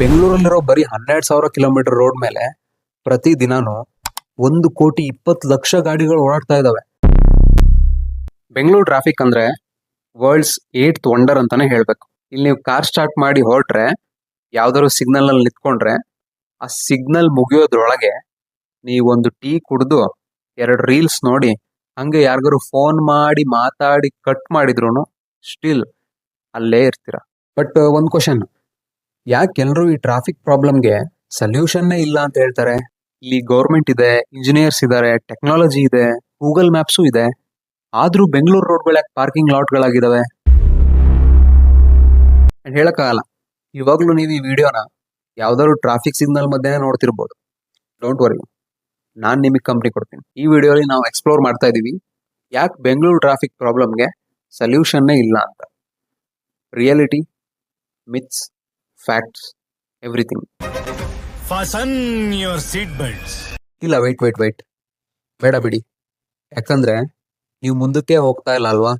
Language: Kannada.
ಬೆಂಗಳೂರಲ್ಲಿರೋ ಬರೀ 12,000 ಕಿಲೋಮೀಟರ್ ರೋಡ್ ಮೇಲೆ ಪ್ರತಿ ದಿನಾನು 1,20,00,000 ಗಾಡಿಗಳು ಓಡಾಡ್ತಾ ಇದಾವೆ. ಬೆಂಗಳೂರು ಟ್ರಾಫಿಕ್ ಅಂದ್ರೆ ವರ್ಲ್ಡ್ಸ್ 8th ವಂಡರ್ ಅಂತಾನೆ ಹೇಳ್ಬೇಕು. ಇಲ್ಲಿ ನೀವು ಕಾರ್ ಸ್ಟಾರ್ಟ್ ಮಾಡಿ ಹೊರಟ್ರೆ, ಯಾವ್ದಾದ್ರು ಸಿಗ್ನಲ್ ಅಲ್ಲಿ ನಿಂತ್ಕೊಂಡ್ರೆ, ಆ ಸಿಗ್ನಲ್ ಮುಗಿಯೋದ್ರೊಳಗೆ ನೀವೊಂದು ಟೀ ಕುಡಿದು 2 ರೀಲ್ಸ್ ನೋಡಿ, ಹಂಗೆ ಯಾರಿಗಾರು ಫೋನ್ ಮಾಡಿ ಮಾತಾಡಿ ಕಟ್ ಮಾಡಿದ್ರು ಸ್ಟಿಲ್ ಅಲ್ಲೇ ಇರ್ತೀರ. ಬಟ್ ಒಂದ್ ಕ್ವಶನ್, ಯಾಕೆ ಎಲ್ಲರೂ ಈ ಟ್ರಾಫಿಕ್ ಪ್ರಾಬ್ಲಮ್ಗೆ ಸೊಲ್ಯೂಷನ್ನೇ ಇಲ್ಲ ಅಂತ ಹೇಳ್ತಾರೆ? ಇಲ್ಲಿ ಗೌರ್ಮೆಂಟ್ ಇದೆ, ಇಂಜಿನಿಯರ್ಸ್ ಇದ್ದಾರೆ, ಟೆಕ್ನಾಲಜಿ ಇದೆ, ಗೂಗಲ್ ಮ್ಯಾಪ್ಸು ಇದೆ. ಆದ್ರೂ ಬೆಂಗಳೂರು ರೋಡ್ಗಳು ಯಾಕೆ ಪಾರ್ಕಿಂಗ್ ಲಾಟ್ಗಳಾಗಿದ್ದಾವೆ? ಹೇಳಕ್ಕಾಗಲ್ಲ. ಇವಾಗ್ಲೂ ನೀವು ಈ ವಿಡಿಯೋನ ಯಾವ್ದಾದ್ರು ಟ್ರಾಫಿಕ್ ಸಿಗ್ನಲ್ ಮಧ್ಯೆ ನೋಡ್ತಿರ್ಬೋದು. ಡೋಂಟ್ ವರಿ, ನಾನ್ ನಿಮಗೆ ಕಂಪ್ನಿ ಕೊಡ್ತೀನಿ. ಈ ವಿಡಿಯೋಲಿ ನಾವು ಎಕ್ಸ್ಪ್ಲೋರ್ ಮಾಡ್ತಾ ಇದೀವಿ ಯಾಕೆ ಬೆಂಗಳೂರು ಟ್ರಾಫಿಕ್ ಪ್ರಾಬ್ಲಮ್ಗೆ ಸೊಲ್ಯೂಷನ್ನೇ ಇಲ್ಲ ಅಂತ. Reality, myths, facts, everything. Fasten your seat belts. ಇಲ್ಲ, ವೈಟ್ ಬೇಡ ಬಿಡಿ. ಯಾಕಂದ್ರೆ ನೀವು ಮುಂದಕ್ಕೆ ಹೋಗ್ತಾ ಇಲ್ಲ ಅಲ್ವಾ?